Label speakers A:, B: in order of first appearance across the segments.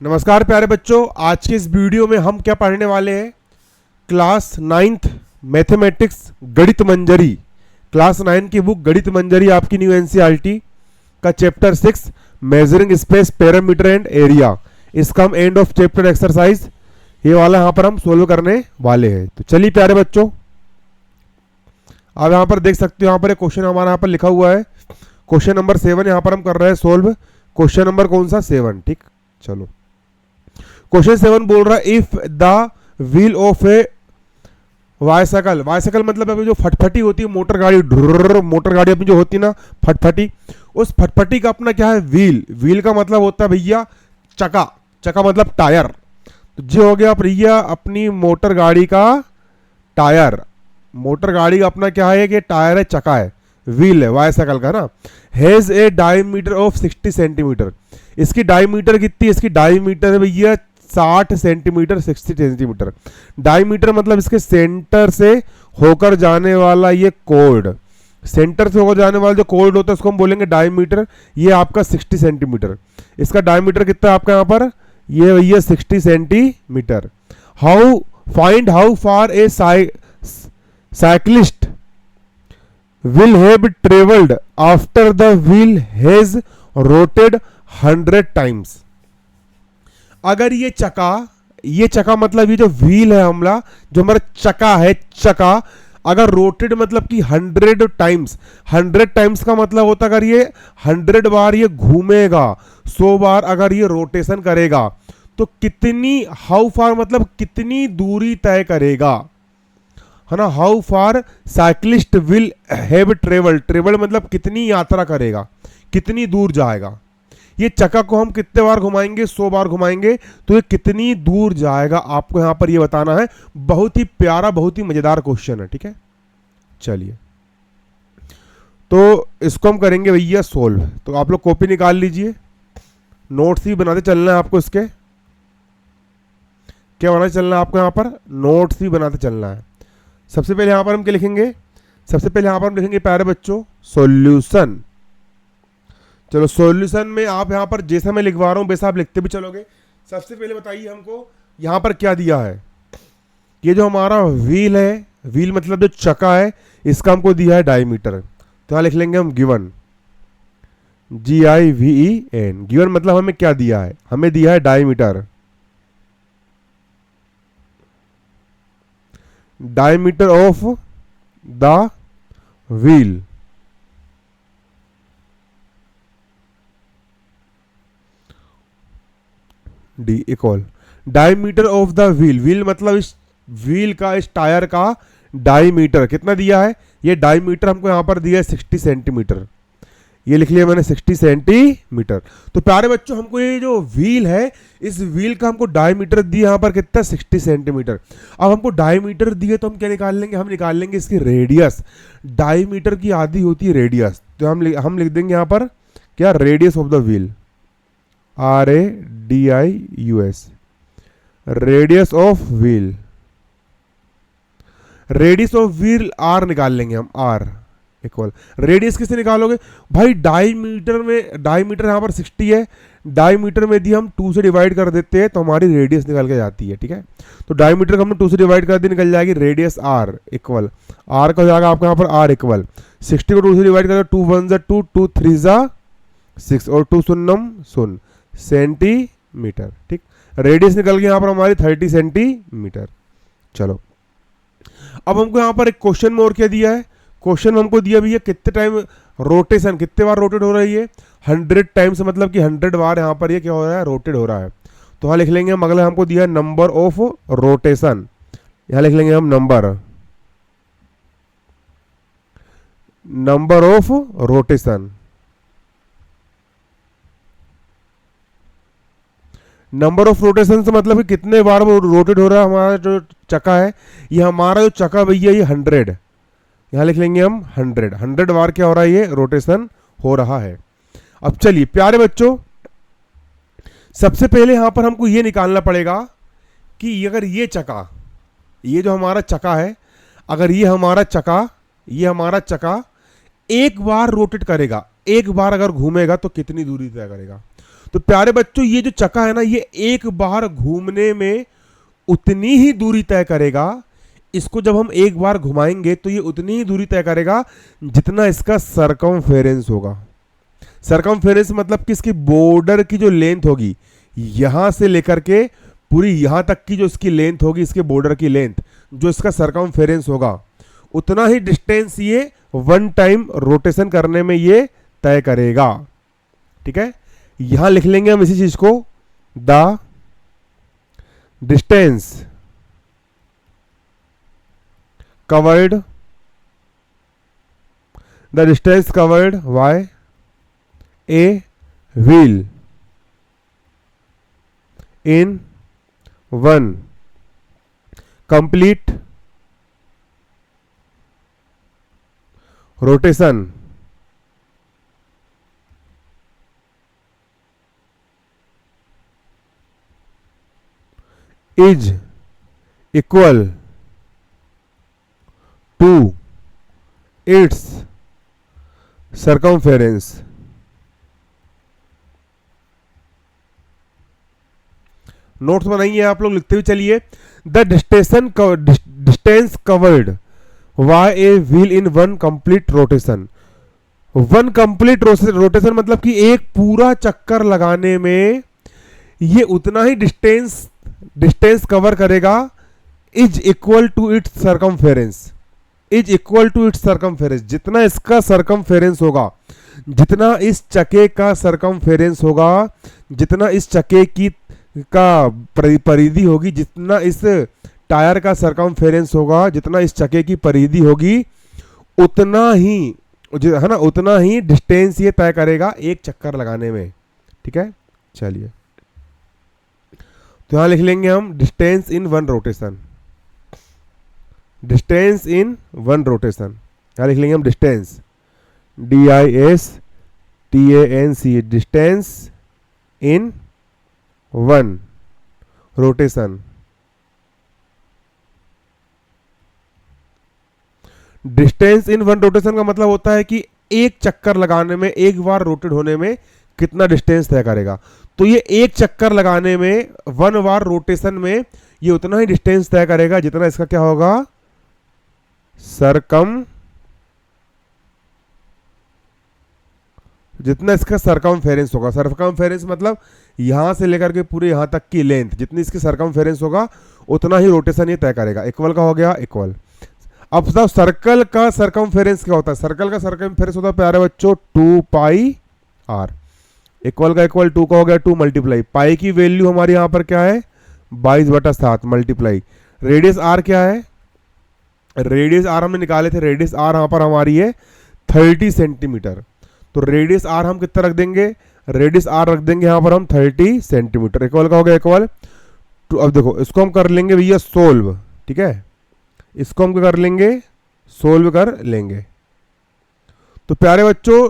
A: नमस्कार प्यारे बच्चों, आज के इस वीडियो में हम क्या पढ़ने वाले हैं। क्लास 9th मैथमेटिक्स गणित मंजरी, क्लास 9 की बुक गणित मंजरी आपकी न्यू एनसीईआरटी का chapter 6 measuring space parameter and area, इसका हम एंड ऑफ चैप्टर एक्सरसाइज ये वाला यहाँ पर हम सोल्व करने वाले हैं। तो चलिए प्यारे बच्चों, आप यहाँ पर देख सकते हो, यहाँ पर एक क्वेश्चन हमारा यहाँ पर लिखा हुआ है। क्वेश्चन नंबर 7 यहाँ पर हम कर रहे हैं सोल्व। क्वेश्चन नंबर कौन सा? 7। ठीक, चलो क्वेश्चन 7 बोल रहा है if the wheel of A bicycle, bicycle मतलब अभी जो फटफटी होती है, मोटर गाड़ी, मोटर गाड़ी अपनी जो होती है ना फटफटी, उस फटफटी का अपना क्या है? व्हील। व्हील का मतलब होता है भैया चका, चका मतलब टायर। तो जो हो गया भैया अपनी मोटर गाड़ी का टायर। मोटर गाड़ी का अपना क्या है कि टायर है, चका है, व्हील है बाइसाइकिल का ना। Has a diameter of 60 centimetre. इसकी डायमीटर कितनी? इसकी डायमीटर है भैया 60 सेंटीमीटर, 60 सेंटीमीटर। डायमीटर मतलब इसके सेंटर से होकर जाने वाला ये कोड, सेंटर से होकर जाने वाला जो कोड होता है उसको हम बोलेंगे डायमीटर। ये आपका 60 सेंटीमीटर। इसका डायमीटर कितना है आपका यहाँ पर? ये भैया 60 centimetre. Find how far A cyclist will have traveled after the wheel has rotated 100 times। अगर ये चका मतलब ये जो व्हील है हमला, जो हमारा चका है, चका अगर रोटेड मतलब कि 100 टाइम्स, 100 टाइम्स का मतलब होता अगर ये 100 बार ये घूमेगा, 100 बार अगर ये रोटेशन करेगा तो कितनी, हाउ फार मतलब कितनी दूरी तय करेगा, है ना। How far cyclist will have travel, travel मतलब कितनी यात्रा करेगा, कितनी दूर जाएगा। ये चक्का को हम कितने बार घुमाएंगे? 100 बार घुमाएंगे, तो ये कितनी दूर जाएगा आपको यहां पर ये बताना है। बहुत ही प्यारा, बहुत ही मजेदार क्वेश्चन है। ठीक है, चलिए तो इसको हम करेंगे भैया सोल्व। तो आप लोग कॉपी निकाल लीजिए, नोट्स ही बनाते चलना है आपको। इसके क्या बनाते चलना है आपको? यहां पर नोट्स ही बनाते चलना है। सबसे पहले यहां पर हम क्या लिखेंगे? सबसे पहले यहां पर हम लिखेंगे प्यारे बच्चों सॉल्यूशन। चलो सॉल्यूशन में आप यहां पर जैसा मैं लिखवा रहा हूं वैसा आप लिखते भी चलोगे। सबसे पहले बताइए हमको यहां पर क्या दिया है। ये जो हमारा व्हील है, व्हील मतलब जो चक्का है, इसका हमको दिया है डायमीटर। तो यहां लिख लेंगे हम गिवन, GIVEN। गिवन मतलब हमें क्या दिया है? हमें दिया है diameter, diameter of the wheel. D equal diameter of the wheel. Wheel मतलब इस व्हील का, इस टायर का डायमीटर कितना दिया है? ये डायमीटर हमको यहां पर दिया है 60 सेंटीमीटर। ये लिख लिया मैंने 60 सेंटीमीटर। तो प्यारे बच्चों हमको ये जो व्हील है, इस व्हील का हमको डायमीटर दिया यहां पर कितना? 60 सेंटीमीटर। अब हमको डायमीटर दिए तो हम क्या निकाल लेंगे? हम निकाल लेंगे इसकी रेडियस। डायमीटर की आधी होती है रेडियस, तो हम लिख देंगे यहां पर क्या? Radius of the wheel, RADIUS, radius of wheel. Radius of wheel R निकाल लेंगे हम, R इक्वल। रेडियस किससे निकालोगे भाई? डायमीटर में, डायमीटर यहां पर 60 है, डायमीटर में यदि हम 2 से डिवाइड कर देते हैं तो हमारी रेडियस निकल के जाती है। ठीक है, तो डायमीटर को हमने 2 से डिवाइड कर दी, निकल जाएगी रेडियस R इक्वल। R का हो जाएगा आपका यहां पर R इक्वल 60 को 2 से डिवाइड कर, 2 1 2, 2 3 6 और 2 शून्यम शून्य सेंटीमीटर। ठीक, रेडियस निकल गई यहां पर हमारी 30 सेंटीमीटर। चलो अब हमको यहां पर एक क्वेश्चन में और क्या दिया है? क्वेश्चन हमको दिया भैया कितने टाइम रोटेशन, कितने बार रोटेट हो रही है? 100 टाइम्स, मतलब कि 100 बार यहां पर ये क्या हो रहा है? रोटेट हो रहा है। तो यहां लिख लेंगे हम, अगला हमको दिया नंबर ऑफ रोटेशन। यहां लिख लेंगे हम number of rotation. Number of rotation से मतलब कि कितने बार वो रोटेट हो रहा है हमारा जो चक्का है। ये हमारा जो चक्का भैया ये 100, यहां लिख लेंगे हम 100 बार क्या हो रहा है? ये रोटेशन हो रहा है। अब चलिए प्यारे बच्चों, सबसे पहले यहां पर हमको ये निकालना पड़ेगा कि अगर ये चक्का, ये जो हमारा चक्का है, अगर ये हमारा चक्का एक बार रोटेट करेगा, एक बार अगर घूमेगा तो कितनी दूरी तय करेगा। तो प्यारे बच्चों ये जो चक्का है ना, ये एक बार घूमने में उतनी ही दूरी तय करेगा। इसको जब हम एक बार घुमाएंगे तो ये उतनी ही दूरी तय करेगा जितना इसका सरकमफेरेंस होगा। सरकमफेरेंस मतलब कि इसकी बॉर्डर की जो लेंथ होगी, यहां से लेकर के पूरी यहां तक की जो इसकी लेंथ होगी, इसके बॉर्डर की लेंथ, जो इसका सरकमफेरेंस होगा, उतना ही डिस्टेंस ये वन टाइम रोटेशन करने में ये तय करेगा। ठीक है, यहां लिख लेंगे हम इसी चीज को, the distance covered, the distance covered by a wheel in one complete rotation is equal to its circumference। Notes बनाइए आप लोग, लिखते हुए चलिए। The distance covered by a wheel in one complete rotation. One complete rotation मतलब कि एक पूरा चक्कर लगाने में ये उतना ही डिस्टेंस कवर करेगा, is equal to its circumference. Is equal to its circumference, जितना इसका सरकमफेरेंस होगा, जितना इस चक्के का सरकमफेरेंस होगा, जितना इस चक्के की का परिधि होगी, जितना इस टायर का सरकमफेरेंस होगा, जितना इस चक्के की परिधि होगी, उतना ही है ना, उतना ही डिस्टेंस ये तय करेगा एक चक्कर लगाने में। ठीक है, चलिए तो यहां लिख लेंगे हम distance in one rotation. Distance in one rotation यहां लिख लेंगे हम distance, DISTANC, distance in one rotation. Distance in one rotation का मतलब होता है कि एक चक्कर लगाने में, एक बार रोटेट होने में कितना डिस्टेंस तय करेगा। तो ये एक चक्कर लगाने में, वन बार रोटेशन में ये उतना ही डिस्टेंस तय करेगा जितना इसका क्या होगा, जितना इसका सरकमफेरेंस होगा। सरकमफेरेंस मतलब यहां से लेकर के पूरे यहां तक की लेंथ, जितनी इसकी सरकमफेरेंस होगा उतना ही रोटेशन ये तय करेगा। इक्वल का हो गया इक्वल। अब बताओ सर्कल का सरकमफेरेंस क्या होता है। सर्कल का सरकमफेरेंस होता है प्यारे बच्चों 2πr। इक्वल का इक्वल 2 का हो गया 2 मल्टीप्लाई, पाई की वैल्यू हमारी यहां पर क्या है 22/7 मल्टीप्लाई, रेडियस आर क्या है, रेडियस आर हमने निकाले थे, रेडियस आर यहां पर हमारी है 30 सेंटीमीटर। तो रेडियस आर हम कितना रख देंगे, रेडियस आर रख देंगे यहां पर हम 30 सेंटीमीटर। इक्वल का हो गया इक्वल टू। अब देखो इसको हम कर लेंगे भैया सोल्व। ठीक है, इसको हम कर लेंगे सोल्व कर लेंगे। तो प्यारे बच्चों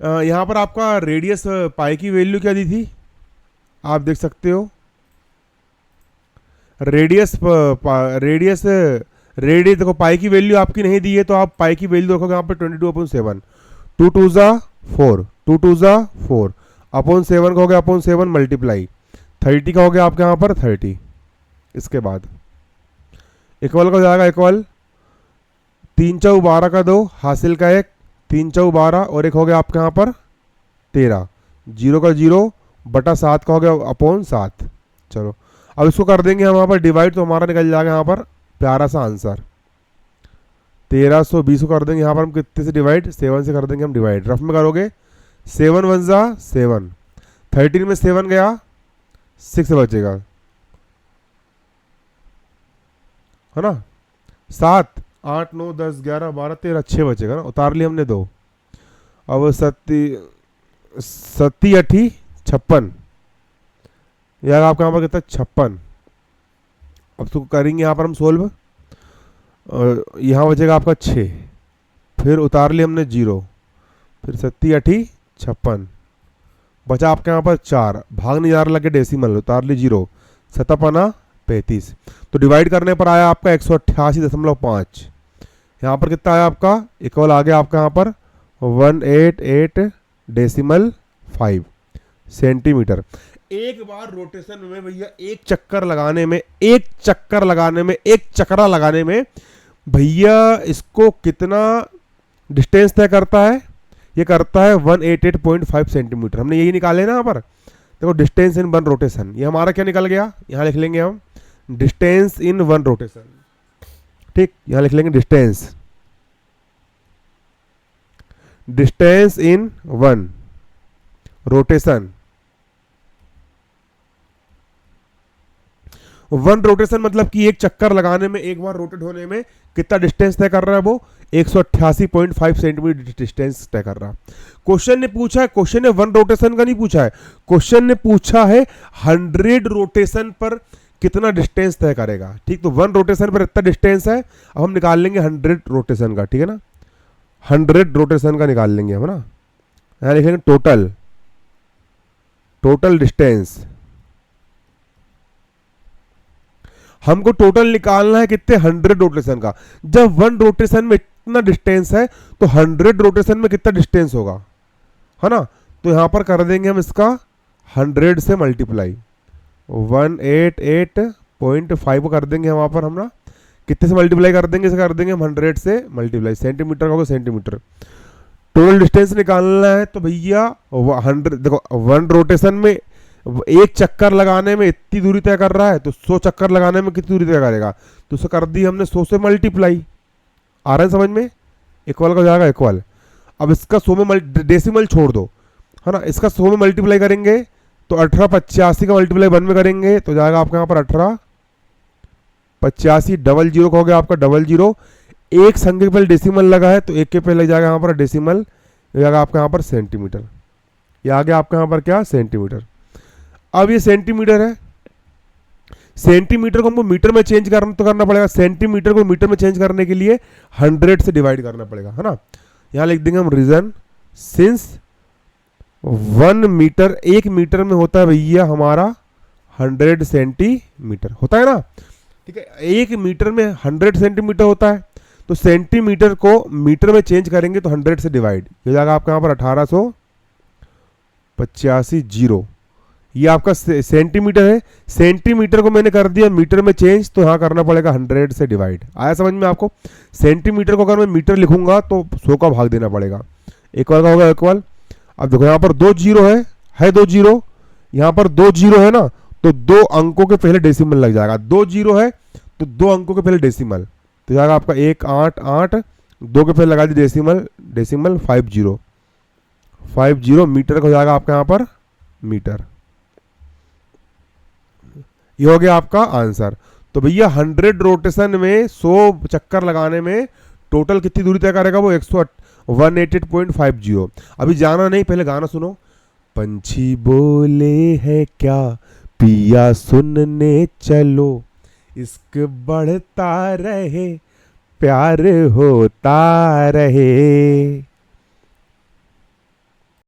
A: यहां पर आपका रेडियस पाई की वैल्यू क्या दी थी, आप देख सकते हो। रेडियस देखो पाई की वैल्यू आपकी नहीं दी है, तो आप पाई की वैल्यू रखोगे यहाँ पर 22/7। 2 2 जा 4, 2 2 जा 4 अपॉन 7 का हो गया अपॉन 7 मल्टीप्लाई 30 का हो गया आपके यहाँ पर 30। इसके बाद इक्वल का हो जाएगा इक्वल 3 चौ 12 का 2 हासिल का 1, 3 चौ 12 और एक हो गया आपके यहाँ पर 13, 0 का 0 बटा 7 का हो गया अपॉन 7। चलो अब इसको कर देंगे हम यहाँ पर डिवाइड, तो हमारा निकल जाएगा यहाँ पर प्यारा सा आंसर 1320 को कर देंगे यहाँ पर हम कितने से डिवाइड, 7 से कर देंगे हम डिवाइड। रफ में करोगे 7 1 जा 7, 13 में 7 गया 6 बचेगा, है ना, 7 8 9 10 11 12 13 6 बचेगा ना, उतार लिया हमने 2। अब 7 8 56 यार आपका यहाँ पर कितना 56। अब तो करेंगे यहाँ पर हम सोल्व, यहाँ बचेगा आपका 6, फिर उतार लिया हमने 0, फिर 7 8 56 बचा आपके यहाँ पर 4, भाग नहीं जा रहा लगे डेसिमल, उतार ली 0, 7 5 35। तो डिवाइड करने पर आया आपका 188.5। यहाँ पर कितना आया आपका इक्वल आ गया आपका यहाँ पर 188.5। सेंटीमीटर। एक बार रोटेशन में भैया एक चक्कर लगाने में भैया इसको कितना डिस्टेंस तय करता है? ये करता है 188.5 सेंटीमीटर। हमने यही निकाले ना यहाँ पर, देखो डिस्टेंस इन वन रोटेशन, ये हमारा क्या निकल गया, यहाँ लिख लेंगे हम डिस्टेंस इन वन रोटेशन। ठीक, यहाँ लिख लेंगे distance in one rotation. One rotation मतलब कि एक चक्कर लगाने में, एक बार रोटेट होने में कितना डिस्टेंस तय कर रहा है वो? 188.5 सेंटीमीटर डिस्टेंस तय कर रहा है। क्वेश्चन ने पूछा है, क्वेश्चन ने वन रोटेशन का नहीं पूछा है, क्वेश्चन ने पूछा है 100 रोटेशन पर कितना डिस्टेंस तय करेगा। ठीक, तो वन रोटेशन पर इतना डिस्टेंस है, अब हम निकाल लेंगे 100 रोटेशन का। ठीक है ना, 100 रोटेशन का निकाल लेंगे हम ना। यहाँ लिख लेंगे टोटल डिस्टेंस। हमको टोटल निकालना है कितने? 100 रोटेशन का। जब वन रोटेशन में इतना डिस्टेंस है तो 100 रोटेशन में कितना डिस्टेंस होगा, है ना। तो यहां पर कर देंगे हम इसका 100 से मल्टीप्लाई, 188.5 को कर देंगे वहां पर हम ना। कितने से मल्टीप्लाई कर देंगे? इसे कर देंगे हम 100 से मल्टीप्लाई, सेंटीमीटर का होगा सेंटीमीटर। टोटल डिस्टेंस निकालना है तो भैया 100, देखो वन रोटेशन में एक चक्कर लगाने में इतनी दूरी तय कर रहा है, तो 100 चक्कर लगाने में कितनी दूरी तय करेगा? तो उसे कर दी हमने 100 से मल्टीप्लाई। आ रहा है समझ में? इक्वल का हो जाएगा इक्वल। अब इसका 100 में डेसिमल छोड़ दो, है ना। इसका 100 में मल्टीप्लाई करेंगे तो 1885 का मल्टीप्लाई 1 में करेंगे तो जाएगा आपका यहाँ पर 1885, डबल जीरो का हो गया आपका डबल जीरो। एक संख्या के पहले डेसिमल लगा है तो एक के पहले जाएगा यहाँ पर डेसिमल, जाएगा आपका यहाँ पर सेंटीमीटर। ये आ गया आपका यहाँ पर क्या? सेंटीमीटर। अब ये सेंटीमीटर है, सेंटीमीटर को हमको मीटर में चेंज करना पड़ेगा। सेंटीमीटर को मीटर में चेंज करने के लिए 100 से डिवाइड करना पड़ेगा, है ना। यहाँ लिख देंगे हम रीजन सिंस 1 मीटर, 1 मीटर में होता है भैया हमारा 100 सेंटीमीटर होता है ना। ठीक है, 1 मीटर में 100 सेंटीमीटर होता है, तो सेंटीमीटर को मीटर में चेंज करेंगे तो 100 से डिवाइड, हो जाएगा आपका यहाँ पर 1885 जीरो। ये आपका सेंटीमीटर है, सेंटीमीटर को मैंने कर दिया मीटर में चेंज, तो यहाँ करना पड़ेगा 100 से डिवाइड। आया समझ में आपको? सेंटीमीटर को अगर मैं मीटर लिखूंगा तो 100 का भाग देना पड़ेगा, इक्वल का होगा इक्वल। अब देखो यहाँ पर 2 जीरो है 2 जीरो, यहाँ पर 2 जीरो है ना, तो 2 अंकों के पहले डेसिमल लग जाएगा। 2 जीरो है तो 2 अंकों के पहले डेसिमल, तो जाएगा आपका 188, 2 के पहले लगा दी डेसिमल, 50 मीटर का हो जाएगा आपका यहाँ पर मीटर। ये हो गया आपका आंसर। तो भैया 100 रोटेशन में 100 चक्कर लगाने में टोटल कितनी दूरी तय करेगा वो? 188.50। अभी जाना नहीं, पहले गाना सुनो। पंछी बोले हैं क्या पिया सुनने चलो, इश्क बढ़ता रहे प्यार होता रहे।